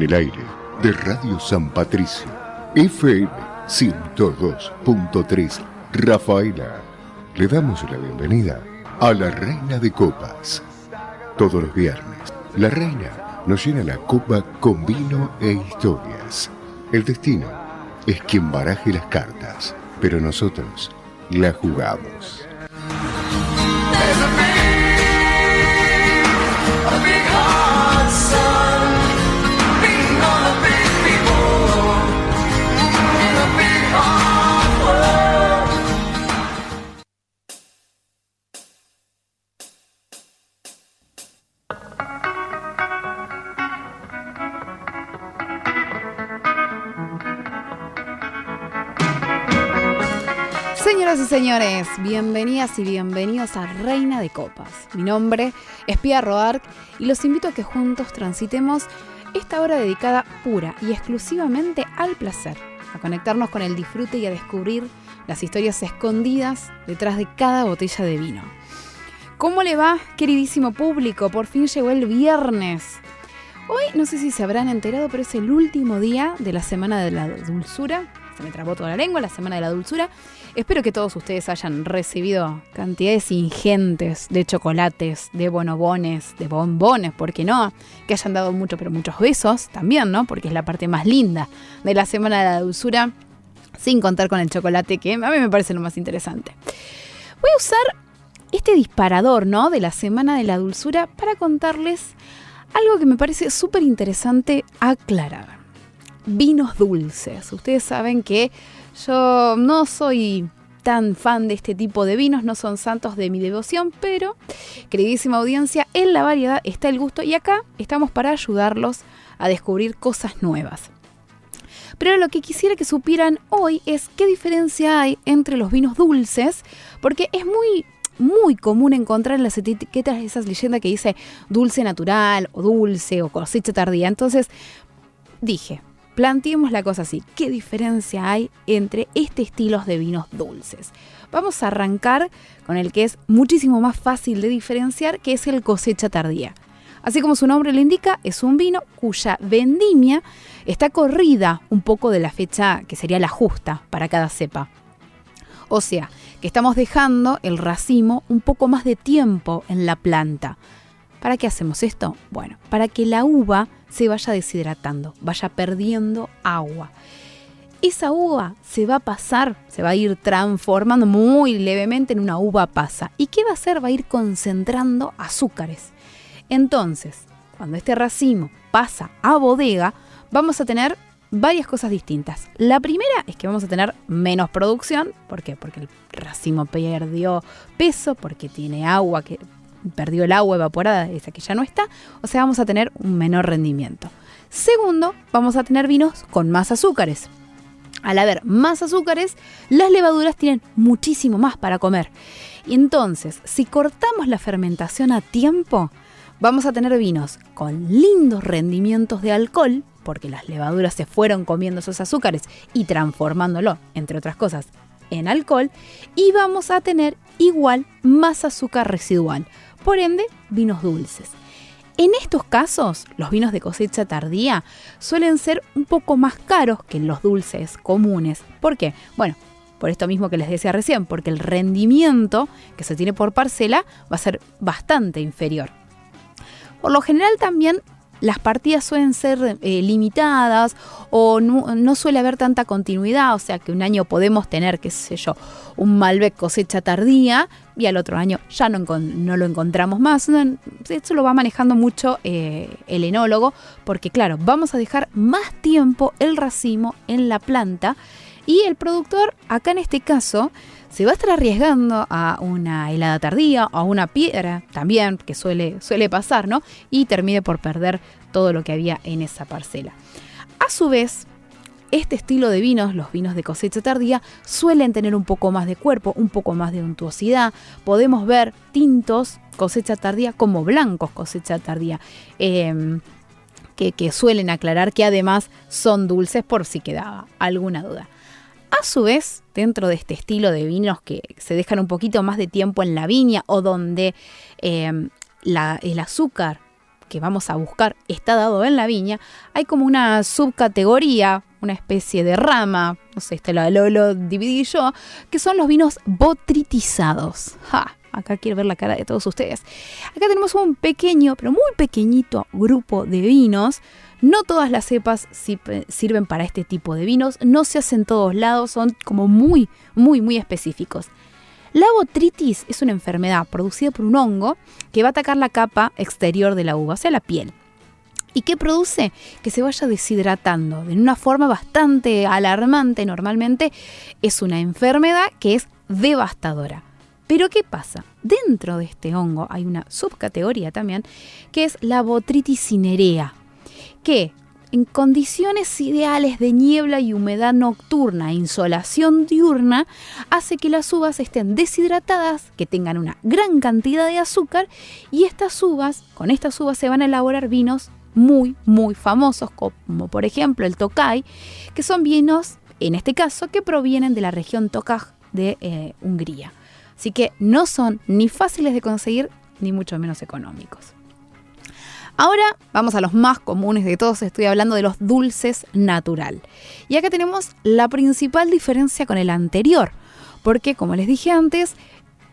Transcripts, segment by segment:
el aire de Radio San Patricio, FM 102.3, Rafaela. Le damos la bienvenida a la Reina de Copas. Todos los viernes, la Reina nos llena la copa con vino e historias. El destino es quien baraje las cartas, pero nosotros la jugamos. Señoras y señores, bienvenidas y bienvenidos a Reina de Copas. Mi nombre es Pia Roark y los invito a que juntos transitemos esta hora dedicada pura y exclusivamente al placer, a conectarnos con el disfrute y a descubrir las historias escondidas detrás de cada botella de vino. ¿Cómo le va, queridísimo público? Por fin llegó el viernes. Hoy, no sé si se habrán enterado, pero es el último día de la Semana de la Dulzura. Se me trabó toda la lengua, la Semana de la Dulzura. Espero que todos ustedes hayan recibido cantidades ingentes de chocolates, de bonobones, de bombones, ¿por qué no? Que hayan dado mucho, pero muchos besos también, ¿no? Porque es la parte más linda de la Semana de la Dulzura, sin contar con el chocolate, que a mí me parece lo más interesante. Voy a usar este disparador, ¿no?, de la Semana de la Dulzura para contarles algo que me parece súper interesante aclarar. Vinos dulces. Ustedes saben que yo no soy tan fan de este tipo de vinos, no son santos de mi devoción, pero, queridísima audiencia, en la variedad está el gusto y acá estamos para ayudarlos a descubrir cosas nuevas. Pero lo que quisiera que supieran hoy es qué diferencia hay entre los vinos dulces, porque es muy común encontrar en las etiquetas esas leyendas que dice dulce natural o dulce o cosecha tardía. Entonces dije, planteemos la cosa así, ¿qué diferencia hay entre estos estilos de vinos dulces? Vamos a arrancar con el que es muchísimo más fácil de diferenciar, que es el cosecha tardía. Así como su nombre lo indica, es un vino cuya vendimia está corrida un poco de la fecha que sería la justa para cada cepa. O sea, que estamos dejando el racimo un poco más de tiempo en la planta. ¿Para qué hacemos esto? Bueno, para que la uva se vaya deshidratando, vaya perdiendo agua. Esa uva se va a pasar, se va a ir transformando muy levemente en una uva pasa. ¿Y qué va a hacer? Va a ir concentrando azúcares. Entonces, cuando este racimo pasa a bodega, vamos a tener varias cosas distintas. La primera es que vamos a tener menos producción. ¿Por qué? Porque el racimo perdió peso, porque tiene agua que perdió el agua evaporada, esa que ya no está, o sea, vamos a tener un menor rendimiento. Segundo, vamos a tener vinos con más azúcares. Al haber más azúcares, las levaduras tienen muchísimo más para comer. Y entonces, si cortamos la fermentación a tiempo, vamos a tener vinos con lindos rendimientos de alcohol, porque las levaduras se fueron comiendo esos azúcares y transformándolo, entre otras cosas, en alcohol, y vamos a tener igual más azúcar residual. Por ende, vinos dulces. En estos casos, los vinos de cosecha tardía suelen ser un poco más caros que los dulces comunes. ¿Por qué? Bueno, por esto mismo que les decía recién, porque el rendimiento que se tiene por parcela va a ser bastante inferior. Por lo general también las partidas suelen ser limitadas o no suele haber tanta continuidad, o sea que un año podemos tener, qué sé yo, un Malbec cosecha tardía y al otro año ya no lo encontramos más. Eso lo va manejando mucho el enólogo, porque claro, vamos a dejar más tiempo el racimo en la planta y el productor, acá en este caso, se va a estar arriesgando a una helada tardía o a una piedra también, que suele pasar, ¿no? Y termine por perder todo lo que había en esa parcela. A su vez, este estilo de vinos, los vinos de cosecha tardía, suelen tener un poco más de cuerpo, un poco más de untuosidad. Podemos ver tintos cosecha tardía como blancos cosecha tardía, que suelen aclarar que además son dulces, por si quedaba alguna duda. A su vez, dentro de este estilo de vinos que se dejan un poquito más de tiempo en la viña o donde el azúcar que vamos a buscar está dado en la viña, hay como una subcategoría, una especie de rama, no sé, lo dividí yo, que son los vinos botritizados. ¡Ja! Acá quiero ver la cara de todos ustedes. Acá tenemos un pequeño, pero muy pequeñito grupo de vinos. No todas las cepas sirven para este tipo de vinos, no se hacen en todos lados, son como muy específicos. La botritis es una enfermedad producida por un hongo que va a atacar la capa exterior de la uva, o sea, la piel. ¿Y qué produce? Que se vaya deshidratando de una forma bastante alarmante. Normalmente es una enfermedad que es devastadora. Pero ¿qué pasa? Dentro de este hongo hay una subcategoría también, que es la Botrytis cinerea, que en condiciones ideales de niebla y humedad nocturna e insolación diurna, hace que las uvas estén deshidratadas, que tengan una gran cantidad de azúcar, y con estas uvas se van a elaborar vinos muy famosos, como por ejemplo el Tokaj, que son vinos, en este caso, que provienen de la región Tokaj de Hungría. Así que no son ni fáciles de conseguir, ni mucho menos económicos. Ahora vamos a los más comunes de todos, estoy hablando de los dulces natural. Y acá tenemos la principal diferencia con el anterior, porque como les dije antes,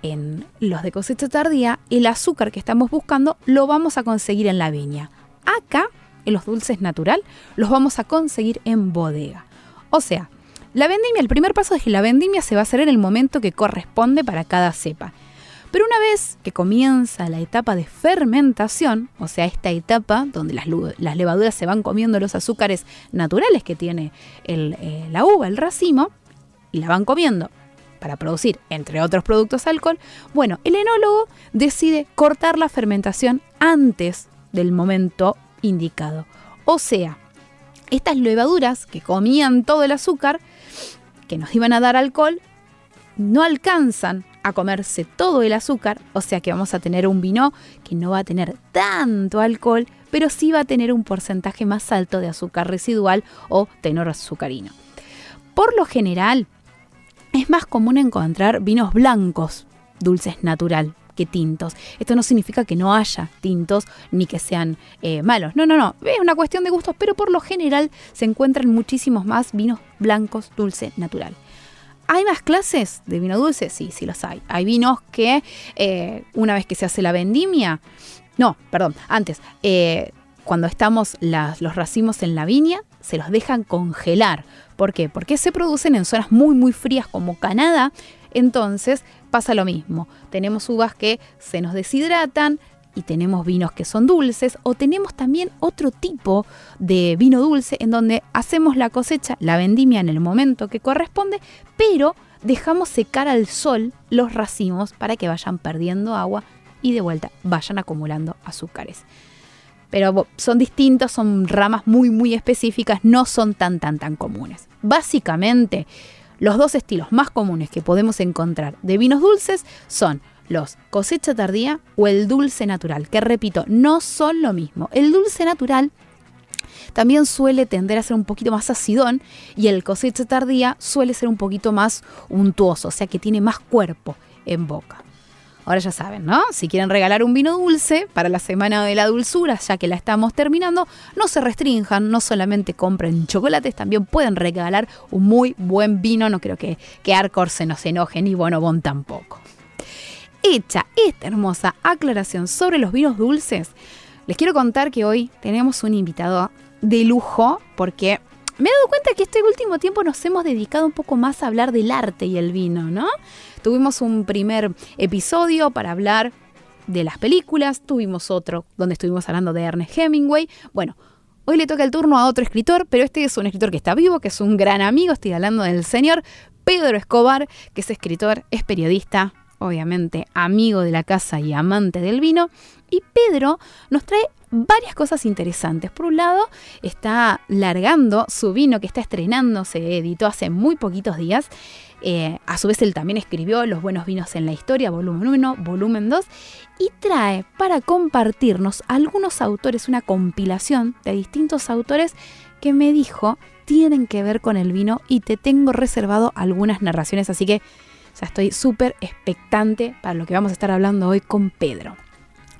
en los de cosecha tardía, el azúcar que estamos buscando lo vamos a conseguir en la viña. Acá, en los dulces natural, los vamos a conseguir en bodega. O sea, la vendimia, el primer paso es que la vendimia se va a hacer en el momento que corresponde para cada cepa. Pero una vez que comienza la etapa de fermentación, o sea, esta etapa donde las levaduras se van comiendo los azúcares naturales que tiene la uva, el racimo, y la van comiendo para producir, entre otros productos, alcohol, bueno, el enólogo decide cortar la fermentación antes del momento indicado. O sea, estas levaduras que comían todo el azúcar, que nos iban a dar alcohol, no alcanzan a comerse todo el azúcar, o sea que vamos a tener un vino que no va a tener tanto alcohol, pero sí va a tener un porcentaje más alto de azúcar residual o tenor azucarino. Por lo general, es más común encontrar vinos blancos, dulces natural, que tintos. Esto no significa que no haya tintos ni que sean malos. No. Es una cuestión de gustos, pero por lo general se encuentran muchísimos más vinos blancos, dulce, natural. ¿Hay más clases de vino dulce? Sí los hay. Hay vinos que una vez que se hace la vendimia, cuando estamos los racimos en la viña, se los dejan congelar. ¿Por qué? Porque se producen en zonas muy frías como Canadá. Entonces pasa lo mismo. Tenemos uvas que se nos deshidratan y tenemos vinos que son dulces, o tenemos también otro tipo de vino dulce en donde hacemos la cosecha, la vendimia en el momento que corresponde, pero dejamos secar al sol los racimos para que vayan perdiendo agua y de vuelta vayan acumulando azúcares. Pero son distintos, son ramas muy específicas, no son tan comunes. Básicamente, los dos estilos más comunes que podemos encontrar de vinos dulces son los cosecha tardía o el dulce natural, que repito, no son lo mismo. El dulce natural también suele tender a ser un poquito más acidón y el cosecha tardía suele ser un poquito más untuoso, o sea que tiene más cuerpo en boca. Ahora ya saben, ¿no? Si quieren regalar un vino dulce para la Semana de la Dulzura, ya que la estamos terminando, no se restrinjan, no solamente compren chocolates, también pueden regalar un muy buen vino. No creo que Arcor se nos enoje, ni Bonobón tampoco. Hecha esta hermosa aclaración sobre los vinos dulces, les quiero contar que hoy tenemos un invitado de lujo, porque me he dado cuenta que este último tiempo nos hemos dedicado un poco más a hablar del arte y el vino, ¿no? Tuvimos un primer episodio para hablar de las películas, tuvimos otro donde estuvimos hablando de Ernest Hemingway. Bueno, hoy le toca el turno a otro escritor, pero este es un escritor que está vivo, que es un gran amigo. Estoy hablando del señor Pedro Escobar, que es escritor, es periodista, obviamente amigo de la casa y amante del vino. Y Pedro nos trae varias cosas interesantes. Por un lado, está largando su vino que está estrenando, se editó hace muy poquitos días. A su vez, él también escribió Los buenos vinos en la historia, volumen 1, volumen 2, y trae para compartirnos algunos autores, una compilación de distintos autores que me dijo tienen que ver con el vino, y te tengo reservado algunas narraciones, así que ya estoy súper expectante para lo que vamos a estar hablando hoy con Pedro.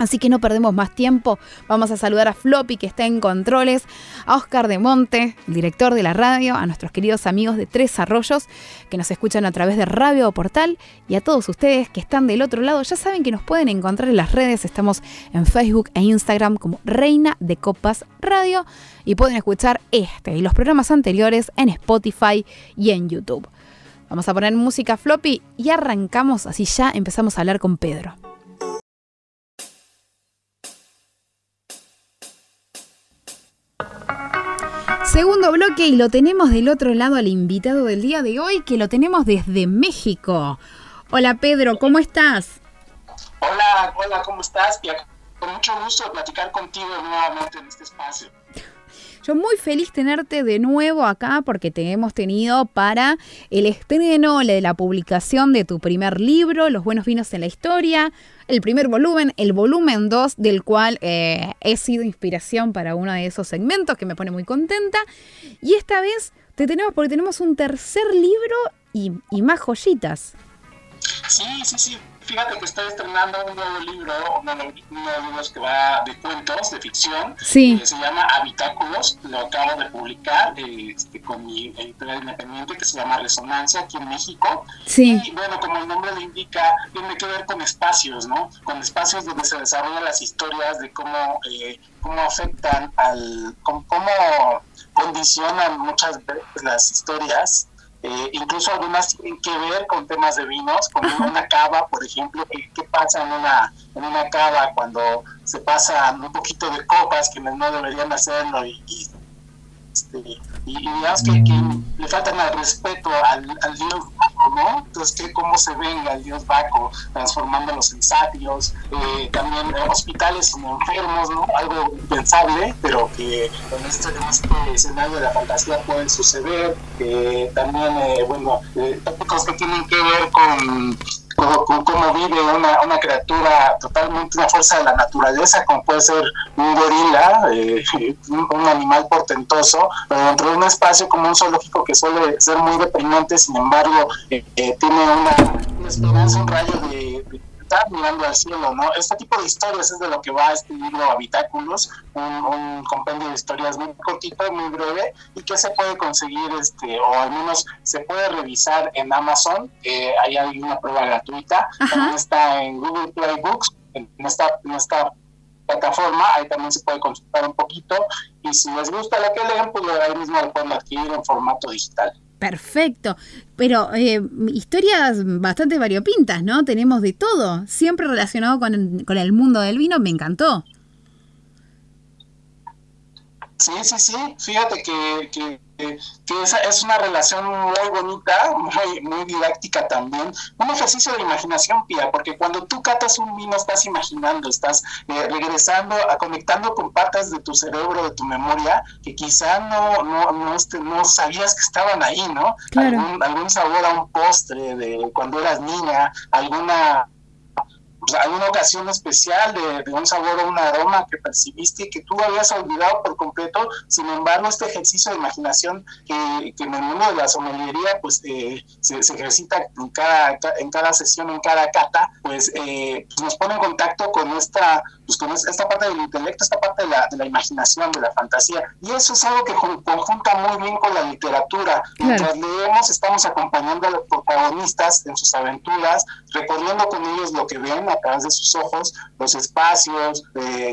Así que no perdemos más tiempo, vamos a saludar a Floppy, que está en controles, a Oscar de Monte, el director de la radio, a nuestros queridos amigos de Tres Arroyos, que nos escuchan a través de Radio Portal, y a todos ustedes que están del otro lado. Ya saben que nos pueden encontrar en las redes, estamos en Facebook e Instagram como Reina de Copas Radio, y pueden escuchar este y los programas anteriores en Spotify y en YouTube. Vamos a poner música, Floppy, y arrancamos, así ya empezamos a hablar con Pedro. Segundo bloque, y lo tenemos del otro lado al invitado del día de hoy, que lo tenemos desde México. Hola Pedro, ¿cómo estás? Hola, ¿cómo estás, Pia? Con mucho gusto de platicar contigo nuevamente en este espacio. Yo muy feliz tenerte de nuevo acá porque te hemos tenido para el estreno de la publicación de tu primer libro, Los buenos vinos en la historia, el primer volumen, el volumen 2, del cual he sido inspiración para uno de esos segmentos que me pone muy contenta. Y esta vez te tenemos porque tenemos un tercer libro y más joyitas. Sí. Fíjate que estoy estrenando un nuevo libro, uno de los libros que va de cuentos, de ficción. Sí. Se llama Habitáculos. Lo acabo de publicar con mi editorial independiente, que se llama Resonancia, aquí en México. Sí. Y bueno, como el nombre lo indica, tiene que ver con espacios, ¿no? Con espacios donde se desarrollan las historias de cómo afectan cómo condicionan muchas veces las historias. Incluso algunas tienen que ver con temas de vinos, como una cava, por ejemplo. ¿Qué pasa en una cava cuando se pasan un poquito de copas que no deberían hacerlo y digamos que le faltan al respeto al dios Baco, ¿no? Entonces, ¿cómo se venga el dios Baco transformándolos en sabios? También hospitales sin enfermos, ¿no? Algo impensable, pero que en este escenario de la fantasía pueden suceder. También, tópicos que tienen que ver con cómo vive una criatura totalmente, una fuerza de la naturaleza, como puede ser un gorila, un animal portentoso, pero dentro de un espacio como un zoológico que suele ser muy deprimente. Sin embargo, tiene una esperanza, un rayo de estar mirando al cielo, ¿no? Este tipo de historias es de lo que va este libro Habitáculos, un compendio de historias muy cortito, muy breve, y que se puede conseguir, o al menos se puede revisar en Amazon. Ahí hay una prueba gratuita. También está en Google Play Books, en esta plataforma. Ahí también se puede consultar un poquito, y si les gusta lo que leen, pues ahí mismo lo pueden adquirir en formato digital. Perfecto, pero historias bastante variopintas, ¿no? Tenemos de todo, siempre relacionado con el mundo del vino. Me encantó. Sí, fíjate que es una relación muy bonita, muy didáctica también, un ejercicio de imaginación, Pia, porque cuando tú catas un vino estás imaginando, estás regresando, conectando con partes de tu cerebro, de tu memoria, que quizá no sabías que estaban ahí, ¿no? Claro. Algún sabor a un postre de cuando eras niña, alguna ocasión especial de un sabor o un aroma que percibiste y que tú habías olvidado por completo. Sin embargo, este ejercicio de imaginación que en el mundo de la sommelería pues se ejercita en cada sesión, en cada cata, pues nos pone en contacto con esta parte del intelecto, esta parte de la imaginación, de la fantasía, y eso es algo que conjunta muy bien con la literatura. Claro. Mientras leemos, estamos acompañando a los protagonistas en sus aventuras, recorriendo con ellos lo que ven a través de sus ojos, los espacios,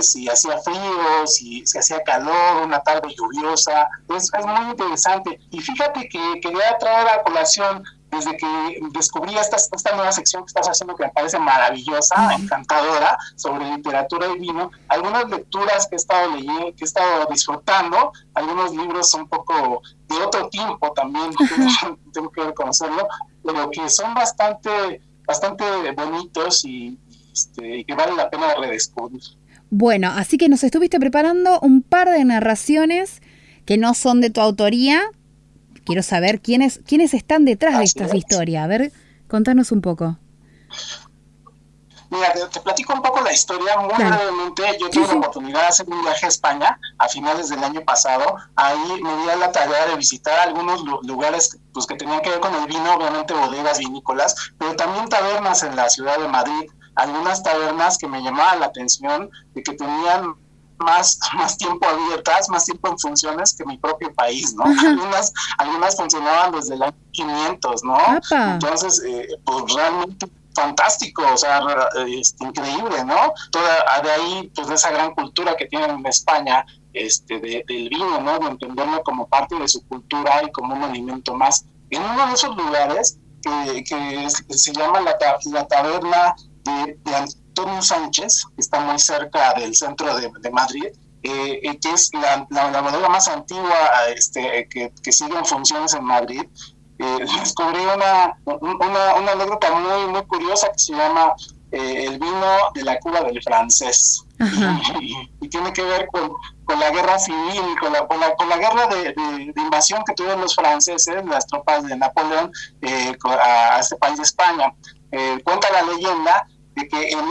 si hacía frío, si hacía calor, una tarde lluviosa. Es muy interesante. Y fíjate que quería traer a colación, desde que descubrí esta nueva sección que estás haciendo, que me parece maravillosa, encantadora, sobre literatura y vino, algunas lecturas que he estado leyendo, que he estado disfrutando, algunos libros un poco de otro tiempo también, tengo que reconocerlo, pero que son bastante bonitos y que vale la pena redescubrir. Bueno, así que nos estuviste preparando un par de narraciones que no son de tu autoría. Quiero saber quiénes están detrás de estas historias. A ver, contanos un poco. Mira, te platico un poco la historia muy brevemente. Yo tuve la oportunidad de hacer un viaje a España a finales del año pasado. Ahí me di a la tarea de visitar algunos lugares que tenían que ver con el vino, obviamente bodegas vinícolas, pero también tabernas en la ciudad de Madrid. algunas tabernas que me llamaban la atención, de que tenían más tiempo abiertas, más tiempo en funciones que mi propio país, ¿no? Algunas funcionaban desde el año 500, ¿no? ¡Apa! Entonces, pues realmente fantástico, o sea, increíble, ¿no? De ahí, pues de esa gran cultura que tienen en España, del vino, ¿no? De entenderlo como parte de su cultura y como un alimento más. En uno de esos lugares que se llama la taberna de Antonio Sánchez, que está muy cerca del centro de Madrid, que es la bodega más antigua que sigue en funciones en Madrid. Descubrí una anécdota muy, muy curiosa que se llama el vino de la Cuba del francés. Y tiene que ver con la guerra civil, con la guerra de invasión que tuvieron los franceses, las tropas de Napoleón, a este país de España. Cuenta la leyenda de que en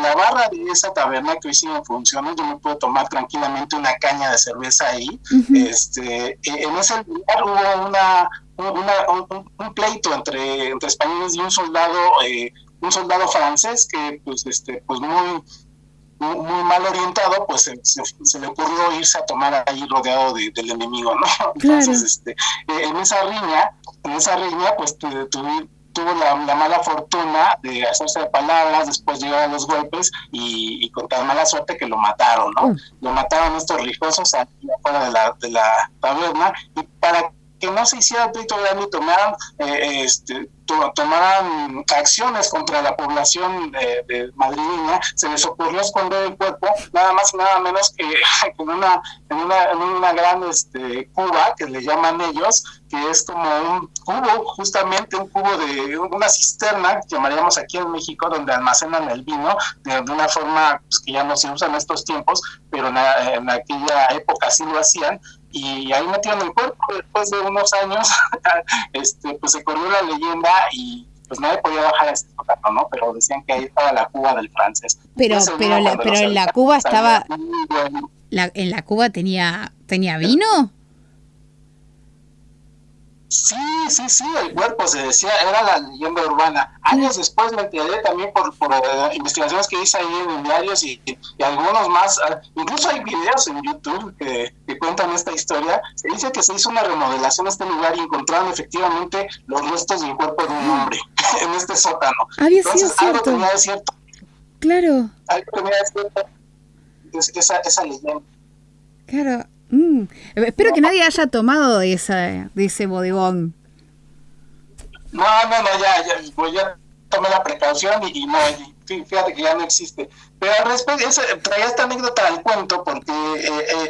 la barra de esa taberna que hoy sigue en funciones, yo me puedo tomar tranquilamente una caña de cerveza ahí. En ese lugar hubo un pleito entre españoles y un soldado francés que pues muy mal orientado, pues se le ocurrió irse a tomar ahí rodeado del enemigo, ¿no? Entonces, en esa riña, pues tuvo la mala fortuna de hacerse de palabras, después llegaron los golpes y con tan mala suerte que lo mataron, ¿no? Lo mataron estos rijosos aquí afuera de la taberna, y para que no se hiciera pleito grande y tomaran acciones contra la población de madrileña, se les ocurrió esconder el cuerpo, nada más y nada menos que en una gran cuba, que le llaman ellos, que es como un cubo, justamente un cubo de una cisterna, llamaríamos aquí en México, donde almacenan el vino de una forma pues, que ya no se usa en estos tiempos, pero en aquella época sí lo hacían. Y ahí metieron el cuerpo. Después de unos años pues se corrió la leyenda y pues nadie podía bajar a este sótano, ¿no? Pero decían que ahí estaba la Cuba del francés. Pero en la Cuba estaba... ¿En la Cuba tenía vino? Sí, el cuerpo se decía, era la leyenda urbana. Años después me enteré también por investigaciones que hice ahí en diarios y algunos más. Incluso hay videos en YouTube que cuentan esta historia. Se dice que se hizo una remodelación a este lugar y encontraron efectivamente los restos del cuerpo de un hombre en este sótano. Había Entonces, sido algo cierto. tenía de cierto. Claro. Algo tenía de cierto esa leyenda. Claro. Espero que nadie haya tomado de ese bodegón. No, ya tomé la precaución y no, fíjate que ya no existe. Pero al respecto, traía esta anécdota al cuento porque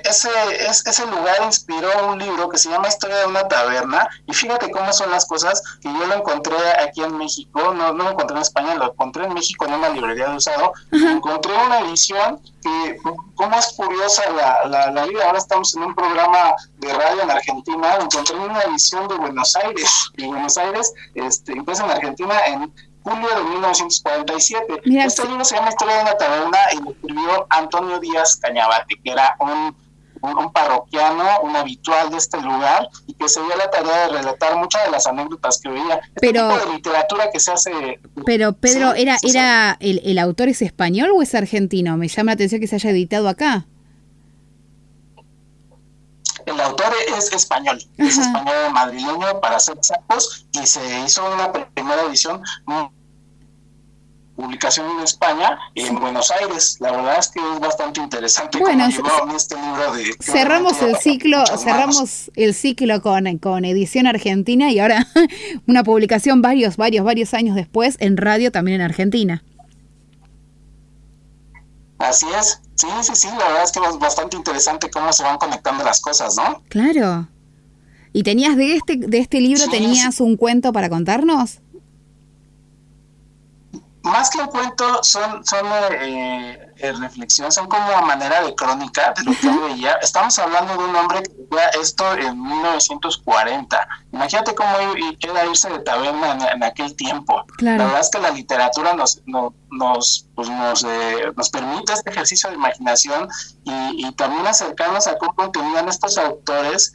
ese lugar inspiró un libro que se llama Historia de una taberna, y fíjate cómo son las cosas, que yo lo encontré aquí en México, no lo encontré en España, lo encontré en México en una librería de usado, y encontré una edición que, cómo es curiosa la vida. Ahora estamos en un programa de radio en Argentina, encontré una edición de Buenos Aires, impresa en Argentina en julio de 1947. Mira, este libro se llama Historia de una taberna y lo escribió Antonio Díaz Cañabate, que era un parroquiano, un habitual de este lugar, y que se dio la tarea de relatar muchas de las anécdotas que veía. Tipo de literatura que se hace... Pero Pedro, ¿el autor es español o es argentino? Me llama la atención que se haya editado acá. El autor es español, es español madrileño para ser exactos, y se hizo una primera edición, publicación en España, en Buenos Aires. La verdad es que es bastante interesante. Bueno, este libro de... Cerramos el ciclo con edición argentina, y ahora una publicación varios años después en radio también en Argentina. Así es. Sí, la verdad es que es bastante interesante cómo se van conectando las cosas, ¿no? Claro. ¿Y tenías de este libro, tenías un cuento para contarnos? Más que un cuento, son reflexiones, son como manera de crónica de lo que yo veía. Estamos hablando de un hombre que veía esto en 1940. Imagínate cómo era irse de taberna en aquel tiempo. Claro. La verdad es que la literatura nos permite este ejercicio de imaginación y también acercarnos a cómo tenían estos autores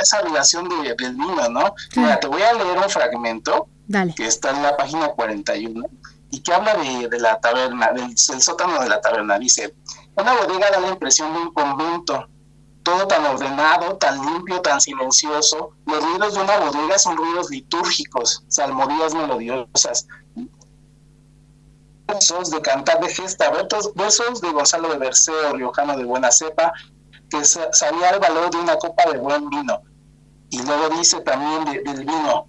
esa relación del vino, ¿no? Mira, te voy a leer un fragmento. Dale. Que está en la página 41, y que habla de la taberna, del sótano de la taberna. Dice: una bodega da la impresión de un convento, todo tan ordenado, tan limpio, tan silencioso. Los ruidos de una bodega son ruidos litúrgicos, salmodías melodiosas, versos de cantar de gesta, versos de Gonzalo de Berceo, riojano de buena cepa, que sabía el valor de una copa de buen vino. Y luego dice también del vino: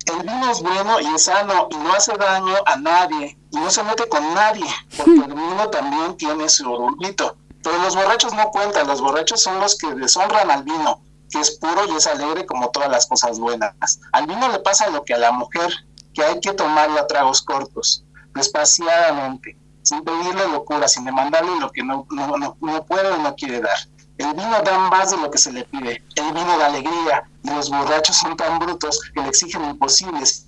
el vino es bueno y es sano y no hace daño a nadie y no se mete con nadie, porque el vino también tiene su orgullito. Pero los borrachos no cuentan, los borrachos son los que deshonran al vino, que es puro y es alegre como todas las cosas buenas. Al vino le pasa lo que a la mujer, que hay que tomarlo a tragos cortos, despaciadamente, sin pedirle locura, sin demandarle lo que no puede o no quiere dar. El vino da más de lo que se le pide, el vino da alegría, y los borrachos son tan brutos que le exigen imposibles,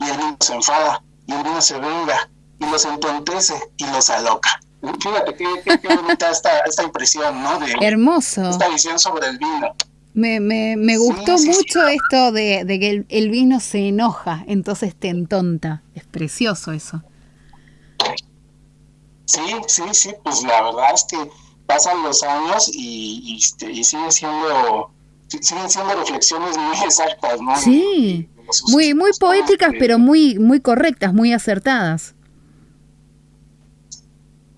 y el vino se enfada, y el vino se venga, y los entontece, y los aloca. Fíjate qué bonita esta impresión, ¿no? Hermoso. Esta visión sobre el vino. Me gustó mucho esto de que el vino se enoja, entonces te entonta. Es precioso eso. Sí, pues la verdad es que pasan los años y siguen siendo reflexiones muy exactas, ¿no? Sí, muy poéticas, pero muy correctas, muy acertadas.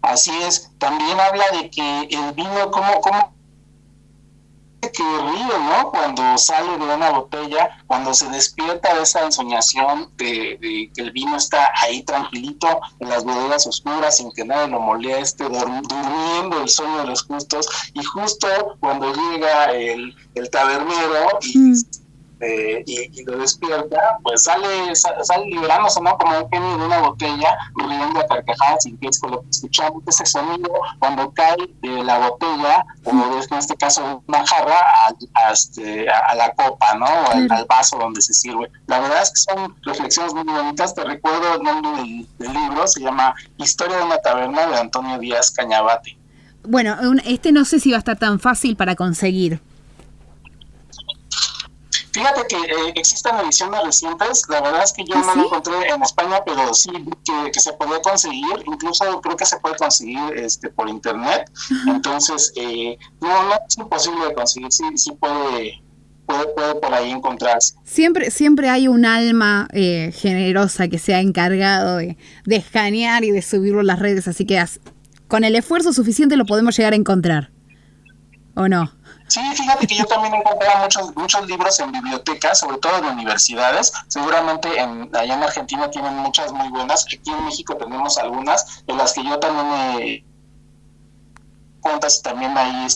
Así es. También habla de que el vino, como que ríe, ¿no? Cuando sale de una botella, cuando se despierta de esa ensoñación de que el vino está ahí tranquilito en las bodegas oscuras, sin que nadie lo moleste, durmiendo el sueño de los justos, y justo cuando llega el tabernero y lo despierta, pues sale liberándose, ¿no? Como un genio de una botella, riendo a carcajadas, y que es con lo que escuchamos ese sonido cuando cae de la botella, o en este caso una jarra, a la copa, ¿no? O al vaso donde se sirve. La verdad es que son reflexiones muy bonitas. Te recuerdo el nombre del libro, se llama Historia de una taberna, de Antonio Díaz Cañabate. Bueno, no sé si va a estar tan fácil para conseguir. Fíjate que existen ediciones recientes. La verdad es que yo no lo encontré en España, pero sí que se puede conseguir. Incluso creo que se puede conseguir por internet. Entonces, no es imposible de conseguir. Sí puede por ahí encontrarse. Siempre hay un alma generosa que se ha encargado de escanear y de subirlo a las redes, así que con el esfuerzo suficiente lo podemos llegar a encontrar, ¿o no? Sí, fíjate que yo también he encontrado muchos libros en bibliotecas, sobre todo en universidades. Seguramente allá en Argentina tienen muchas muy buenas. Aquí en México tenemos algunas, en las que yo también cuentas, también ahí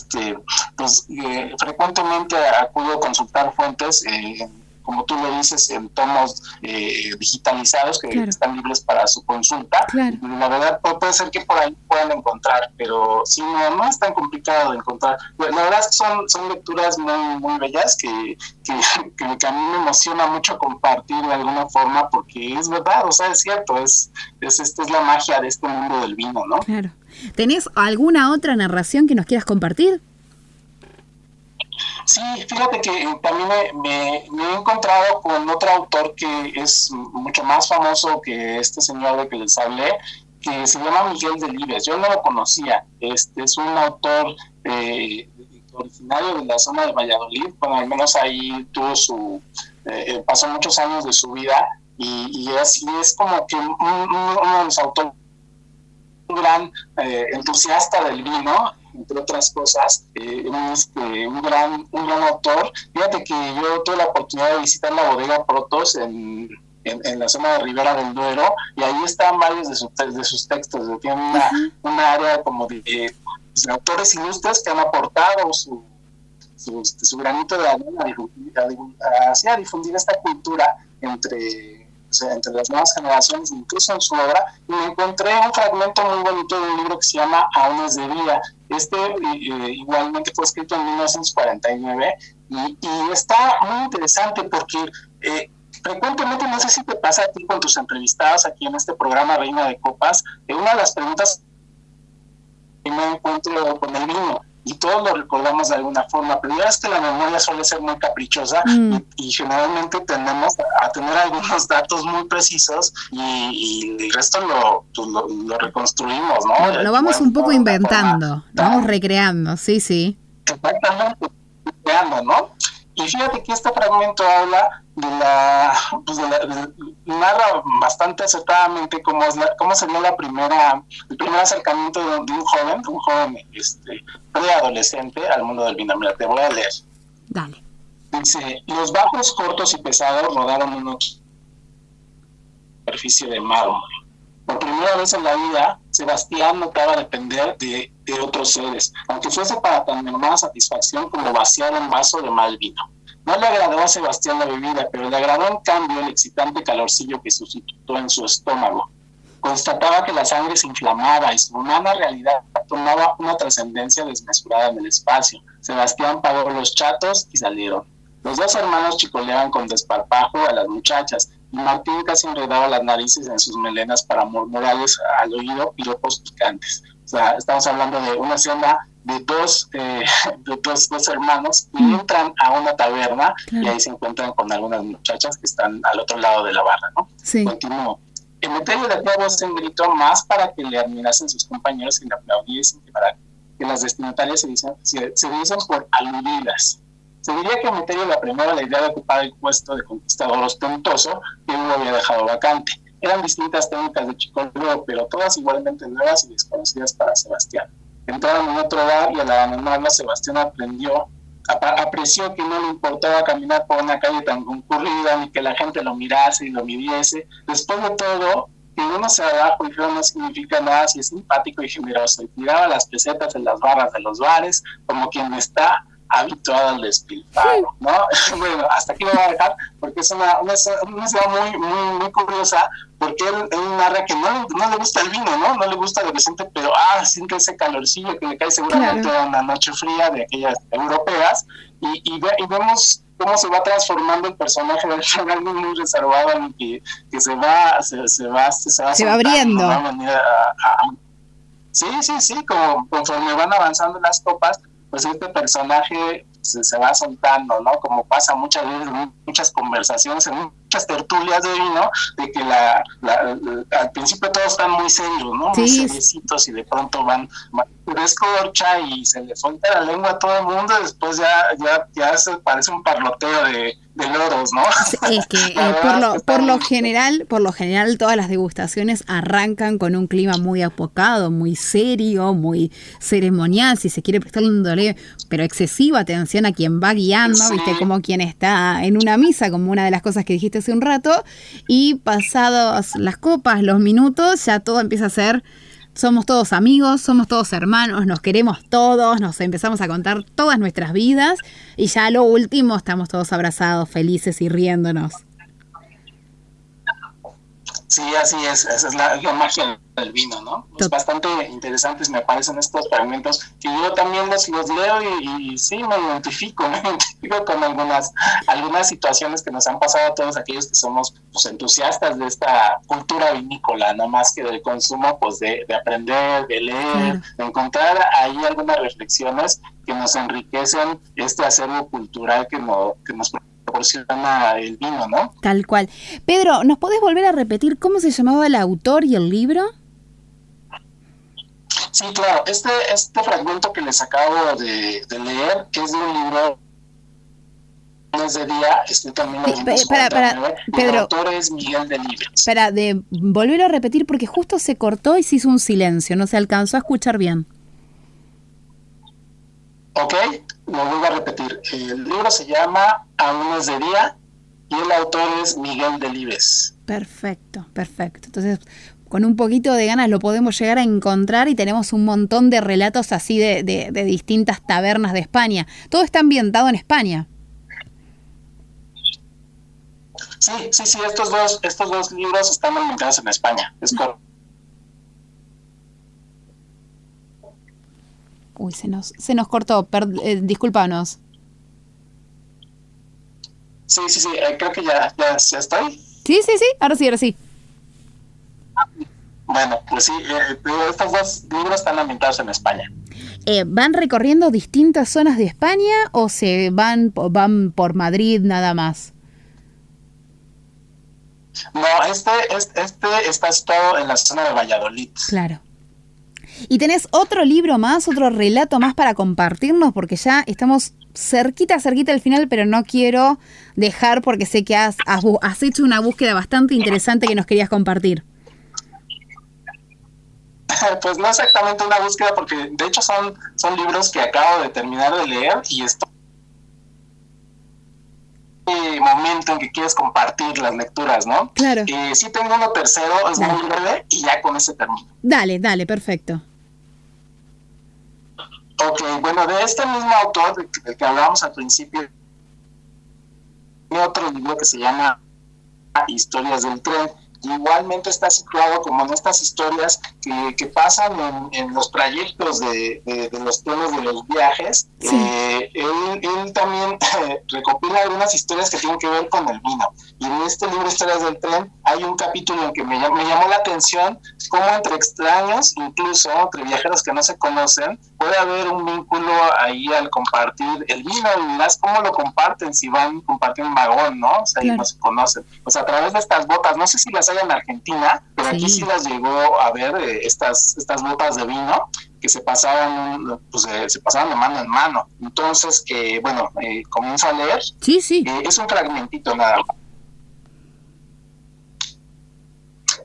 frecuentemente acudo a consultar fuentes, como tú lo dices, en tomos digitalizados que están libres para su consulta. Claro. La verdad puede ser que por ahí puedan encontrar, pero sí, no es tan complicado de encontrar. La verdad es que son lecturas muy, muy bellas que a mí me emociona mucho compartir de alguna forma, porque es verdad, o sea, es cierto, es la magia de este mundo del vino, ¿no? Claro. ¿Tenés alguna otra narración que nos quieras compartir? Sí, fíjate que también me he encontrado con otro autor que es mucho más famoso que este señor de que les hablé, que se llama Miguel Delibes. Yo no lo conocía. Es un autor originario de la zona de Valladolid. Bueno, al menos ahí tuvo pasó muchos años de su vida, y es como que uno de los autores, un gran entusiasta del vino, entre otras cosas, un gran autor. Fíjate que yo tuve la oportunidad de visitar la bodega Protos en la zona de Ribera del Duero, y ahí están varios de sus textos. Tienen una área como de autores ilustres que han aportado su granito de arena a difundir esta cultura entre las nuevas generaciones, incluso en su obra. Y me encontré un fragmento muy bonito de un libro que se llama Aún es de día. Igualmente fue escrito en 1949, y está muy interesante porque frecuentemente, no sé si te pasa a ti con tus entrevistados aquí en este programa Reina de Copas, una de las preguntas que me encuentro con el vino, y todos lo recordamos de alguna forma, pero ya es que la memoria suele ser muy caprichosa y generalmente tendemos a tener algunos datos muy precisos y el resto lo reconstruimos, ¿no? Lo vamos un poco inventando, lo vamos recreando, sí. Exactamente, recreando, ¿no? Y fíjate que este fragmento habla narra bastante acertadamente cómo sería el primer acercamiento de un joven preadolescente al mundo del vino. Mira, te voy a leer. Dale. Dice: los bajos, cortos y pesados rodaron una superficie de mármol. Por primera vez en la vida, Sebastián notaba depender de otros seres, aunque fuese para tan normal satisfacción como vaciar un vaso de mal vino. No le agradó a Sebastián la bebida, pero le agradó en cambio el excitante calorcillo que suscitó en su estómago. Constataba que la sangre se inflamaba y su humana realidad tomaba una trascendencia desmesurada en el espacio. Sebastián pagó los chatos y salieron. Los dos hermanos chicoleaban con desparpajo a las muchachas, y Martín casi enredaba las narices en sus melenas para murmurarles al oído piropos picantes. O sea, estamos hablando de una escena de dos hermanos que entran a una taberna, claro, y ahí se encuentran con algunas muchachas que están al otro lado de la barra, ¿no? Sí. Continuó. Emeterio de voz en gritó más para que le admirasen sus compañeros y le aplaudiesen que las destinatarias se dicen por aludidas. Se diría que Emeterio le primero la idea de ocupar el puesto de conquistador ostentoso que Hugo había dejado vacante. Eran distintas técnicas de chicoleo, pero todas igualmente nuevas y desconocidas para Sebastián. Entraron en otro bar y al abandonarla, Sebastián apreció que no le importaba caminar por una calle tan concurrida, ni que la gente lo mirase y lo midiese. Después de todo, que uno se abajo y feo no significa nada si es simpático y generoso, y tiraba las pesetas en las barras de los bares, como quien está habituado al despilfarro, ¿no? Bueno, hasta aquí lo voy a dejar, porque es una escena muy curiosa, porque él narra que no le gusta el vino, ¿no? No le gusta lo que siente, pero siente ese calorcillo que le cae seguramente a una noche fría de aquellas europeas, y vemos cómo se va transformando el personaje del final, muy reservado, en que se va abriendo. Sí, conforme van avanzando las copas, pues este personaje se va soltando, ¿no? Como pasa muchas veces, muchas conversaciones, en muchas tertulias de vino, de que al principio todos están muy serios, ¿no? Sí. Muy seriecitos, y de pronto van descorcha y se le suelta la lengua a todo el mundo, y después ya se parece un parloteo de loros, ¿no? Es que por lo general todas las degustaciones arrancan con un clima muy apocado, muy serio, muy ceremonial, si se quiere prestarle pero excesiva atención a quien va guiando, sí. ¿Viste? Como quien está en una misa, como una de las cosas que dijiste hace un rato, y pasados las copas, los minutos, ya todo empieza a ser: somos todos amigos, somos todos hermanos, nos queremos todos, nos empezamos a contar todas nuestras vidas, y ya a lo último estamos todos abrazados, felices y riéndonos. Sí, así es, esa es la magia del vino, ¿no? Es bastante interesantes, me parecen estos fragmentos, que yo también los leo y sí me identifico con algunas situaciones que nos han pasado a todos aquellos que somos, pues, entusiastas de esta cultura vinícola, no más que del consumo, pues de aprender, de leer, de encontrar ahí algunas reflexiones que nos enriquecen este acervo cultural que nos proporciona el vino, ¿no? Tal cual. Pedro, ¿nos podés volver a repetir cómo se llamaba el autor y el libro? Sí, claro. Este fragmento que les acabo de leer es de un libro de día, escrito en 1949. Pedro, el autor es Miguel Delibes. Espera, de volver a repetir, porque justo se cortó y se hizo un silencio, no se alcanzó a escuchar bien. Ok, lo vuelvo a repetir. El libro se llama Aún es de día y el autor es Miguel Delibes. Perfecto. Entonces, con un poquito de ganas lo podemos llegar a encontrar, y tenemos un montón de relatos así de distintas tabernas de España. Todo está ambientado en España. Sí, estos dos libros están ambientados en España. Es correcto. Uy, se nos cortó, discúlpanos. Sí, creo que ya estoy. Sí, ahora sí. Bueno, pues sí, estos dos libros están ambientados en España. ¿van recorriendo distintas zonas de España o se van por Madrid nada más? No, este está situado en la zona de Valladolid. Claro. ¿Y tenés otro libro más, otro relato más para compartirnos? Porque ya estamos cerquita del final, pero no quiero dejar porque sé que has hecho una búsqueda bastante interesante que nos querías compartir. Pues no exactamente una búsqueda, porque de hecho son libros que acabo de terminar de leer y estoy momento en que quieres compartir las lecturas, ¿no? Claro. Sí tengo uno tercero, es muy breve y ya con ese termino. Dale, perfecto. Ok, bueno, de este mismo autor del que hablábamos al principio, tiene otro libro que se llama Historias del Tren. Igualmente está situado como en estas historias que pasan en los trayectos de los trenes de los viajes. Sí. Él también recopila algunas historias que tienen que ver con el vino. Y en este libro, Historias del Tren, hay un capítulo en que me llamó la atención cómo entre extraños, incluso entre viajeros que no se conocen, puede haber un vínculo ahí al compartir el vino. Y verás cómo lo comparten si van compartiendo un vagón, ¿no? O sea, claro. Y no se conocen. Pues a través de estas botas, no sé si las hay en Argentina, pero sí. Aquí sí las llegó a ver estas botas de vino que se pasaban, se pasaban de mano en mano. Entonces, comienzo a leer. Sí. Es un fragmentito nada más.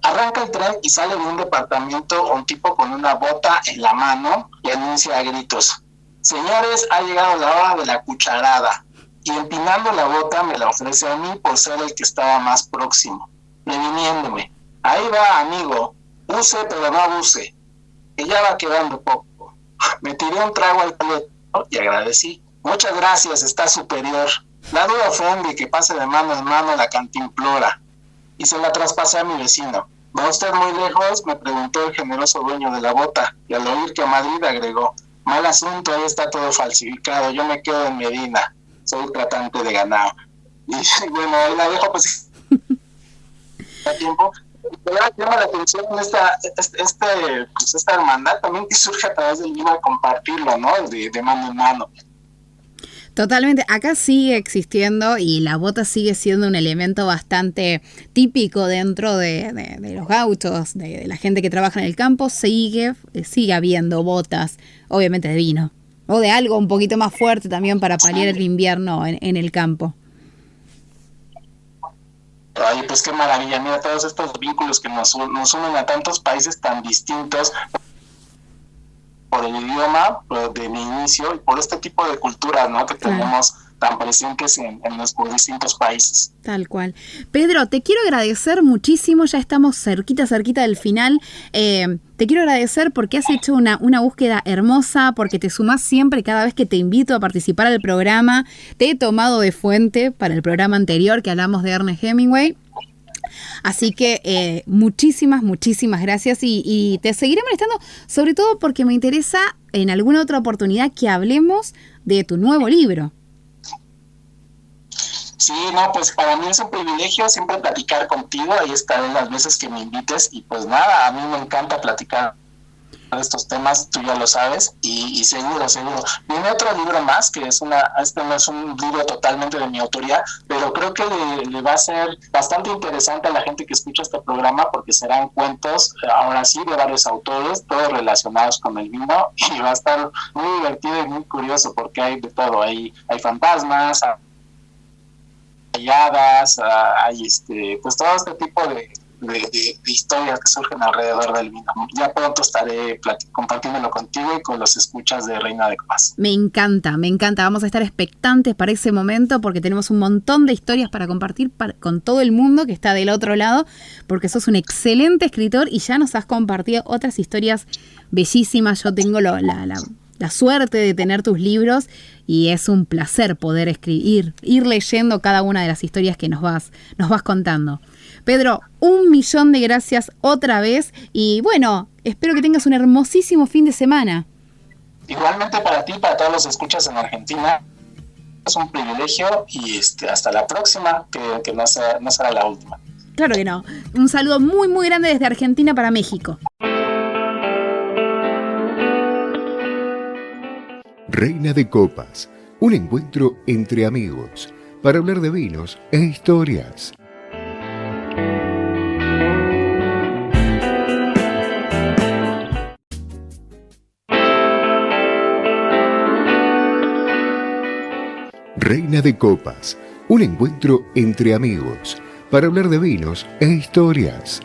Arranca el tren y sale de un departamento un tipo con una bota en la mano y anuncia a gritos: señores, ha llegado la hora de la cucharada. Y empinando la bota me la ofrece a mí por ser el que estaba más próximo, previniéndome: ahí va, amigo, use pero no abuse, que ya va quedando poco. Me tiré un trago al paleto y agradecí: muchas gracias, está superior. La duda ofende que pase de mano en mano la cantimplora. Y se la traspasé a mi vecino. ¿Va usted muy lejos?, me preguntó el generoso dueño de la bota, y al oír que a Madrid agregó: mal asunto, ahí está todo falsificado, yo me quedo en Medina, soy tratante de ganado. Y bueno, ahí la dejo, pues a tiempo. Me llama la atención esta hermandad también que surge a través del libro, compartirlo, ¿no? De mano en mano. Totalmente, acá sigue existiendo y la bota sigue siendo un elemento bastante típico dentro de los gauchos, de la gente que trabaja en el campo. Sigue habiendo botas, obviamente de vino, o de algo un poquito más fuerte también para paliar el invierno en el campo. Ay, pues qué maravilla, mira todos estos vínculos que nos unen a tantos países tan distintos por el idioma de mi inicio y por este tipo de culturas, ¿no?, que tenemos tan presentes en nuestros distintos países. Tal cual. Pedro, te quiero agradecer muchísimo, ya estamos cerquita del final. Te quiero agradecer porque has hecho una búsqueda hermosa, porque te sumás siempre cada vez que te invito a participar al programa. Te he tomado de fuente para el programa anterior que hablamos de Ernest Hemingway. Así que muchísimas gracias y te seguiré molestando, sobre todo porque me interesa en alguna otra oportunidad que hablemos de tu nuevo libro. Sí, no, pues para mí es un privilegio siempre platicar contigo, ahí estaré las veces que me invites y pues nada, a mí me encanta platicar de estos temas, tú ya lo sabes, y seguro. Viene otro libro más, que este no es un libro totalmente de mi autoría, pero creo que le va a ser bastante interesante a la gente que escucha este programa, porque serán cuentos, ahora sí, de varios autores, todos relacionados con el vino, y va a estar muy divertido y muy curioso, porque hay de todo, hay fantasmas, hay hadas, hay pues todo este tipo de historias que surgen alrededor del vino. Ya pronto estaré compartiéndolo contigo y con los escuchas de Reina de Copas. Me encanta. Vamos a estar expectantes para ese momento porque tenemos un montón de historias para compartir con todo el mundo que está del otro lado, porque sos un excelente escritor y ya nos has compartido otras historias bellísimas. Yo tengo la suerte de tener tus libros y es un placer poder escribir, ir leyendo cada una de las historias que nos vas contando. Pedro, 1.000.000 de gracias otra vez y bueno, espero que tengas un hermosísimo fin de semana. Igualmente para ti, para todos los escuchas en Argentina, es un privilegio y hasta la próxima, que no será la última. Claro que no. Un saludo muy grande desde Argentina para México. Reina de Copas, un encuentro entre amigos para hablar de vinos e historias. Reina de Copas, un encuentro entre amigos para hablar de vinos e historias.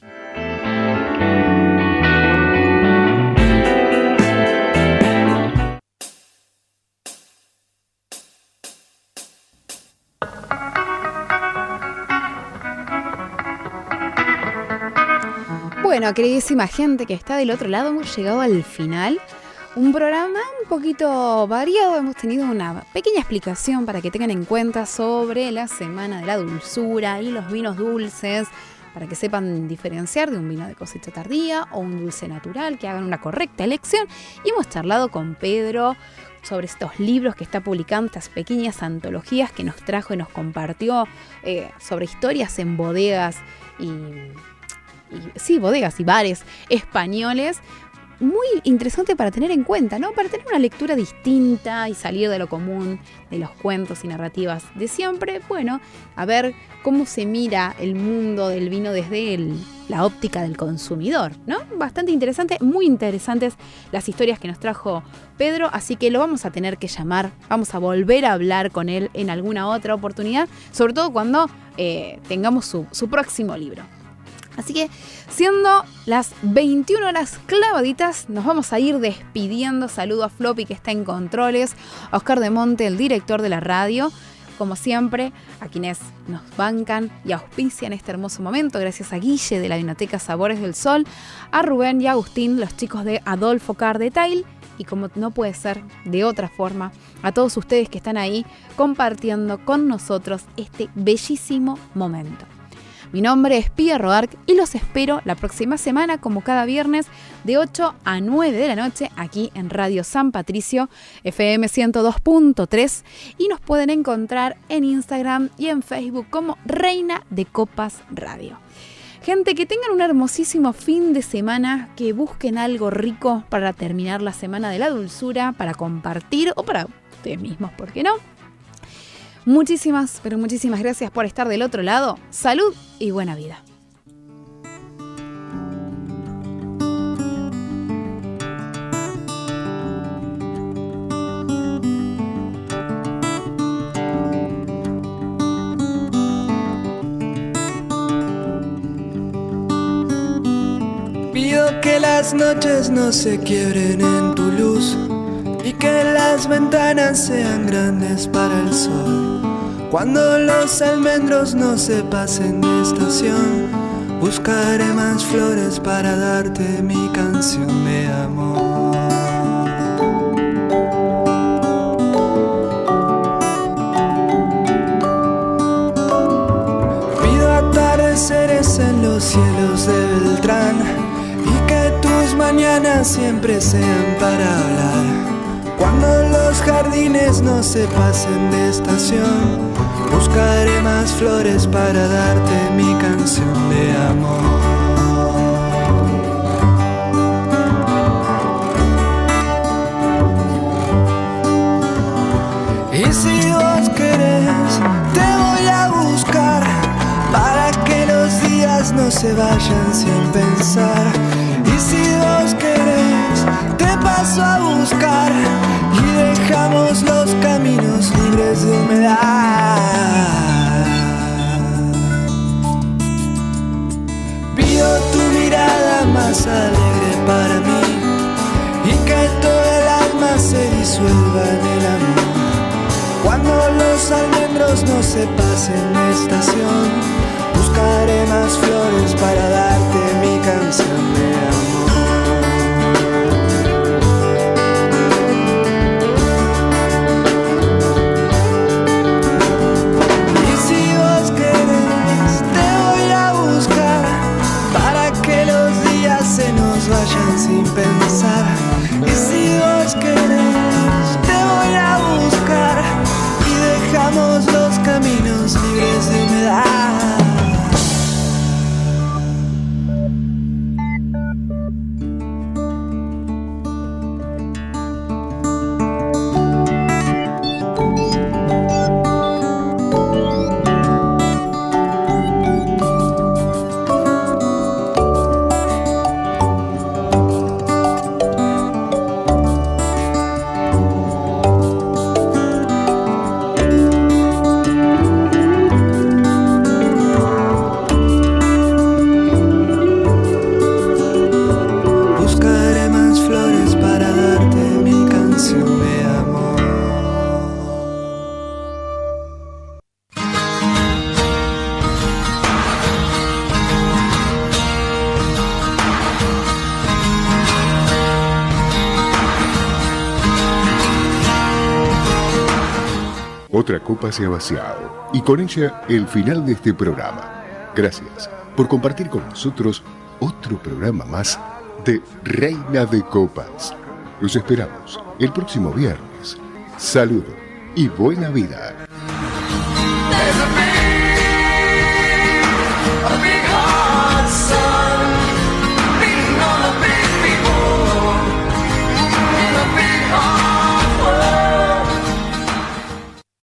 Bueno, queridísima gente que está del otro lado, hemos llegado al final. Un programa un poquito variado, hemos tenido una pequeña explicación para que tengan en cuenta sobre la Semana de la Dulzura y los vinos dulces, para que sepan diferenciar de un vino de cosecha tardía o un dulce natural, que hagan una correcta elección. Y hemos charlado con Pedro sobre estos libros que está publicando, estas pequeñas antologías que nos trajo y nos compartió sobre historias en bodegas bodegas y bares españoles. Muy interesante para tener en cuenta, ¿no? Para tener una lectura distinta y salir de lo común, de los cuentos y narrativas de siempre. Bueno, a ver cómo se mira el mundo del vino desde la óptica del consumidor, ¿no? Bastante interesante, muy interesantes las historias que nos trajo Pedro, así que lo vamos a tener que llamar, vamos a volver a hablar con él en alguna otra oportunidad, sobre todo cuando tengamos su próximo libro. Así que, siendo las 21 horas clavaditas, nos vamos a ir despidiendo. Saludo a Floppy, que está en controles, a Oscar de Monte, el director de la radio, como siempre, a quienes nos bancan y auspician este hermoso momento. Gracias a Guille de la Vinoteca Sabores del Sol, a Rubén y a Agustín, los chicos de Adolfo Car Detail, y como no puede ser de otra forma, a todos ustedes que están ahí compartiendo con nosotros este bellísimo momento. Mi nombre es Pía Roark y los espero la próxima semana, como cada viernes, de 8 a 9 de la noche, aquí en Radio San Patricio, FM 102.3, y nos pueden encontrar en Instagram y en Facebook como Reina de Copas Radio. Gente, que tengan un hermosísimo fin de semana, que busquen algo rico para terminar la Semana de la Dulzura, para compartir o para ustedes mismos, ¿por qué no? Muchísimas, pero muchísimas gracias por estar del otro lado. Salud y buena vida. Pido que las noches no se quiebren en tu luz y que las ventanas sean grandes para el sol. Cuando los almendros no se pasen de estación, buscaré más flores para darte mi canción de amor. Pido atardeceres en los cielos de Beltrán y que tus mañanas siempre sean para hablar. Cuando los jardines no se pasen de estación, buscaré más flores para darte mi canción de amor. Y si vos querés, te voy a buscar para que los días no se vayan sin pensar. Y si vos querés, te paso a buscar y dejamos los caminos libres de humedad. Pido tu mirada más alegre para mí y que todo el alma se disuelva en el amor. Cuando los almendros no se pasen de estación, buscaré más flores para darte mi canción de amor. Vayan sin pensar. Y si vos querés, te voy a buscar y dejamos los caminos libres de humedad. Otra copa se ha vaciado y con ella el final de este programa. Gracias por compartir con nosotros otro programa más de Reina de Copas. Los esperamos el próximo viernes. Saludo y buena vida.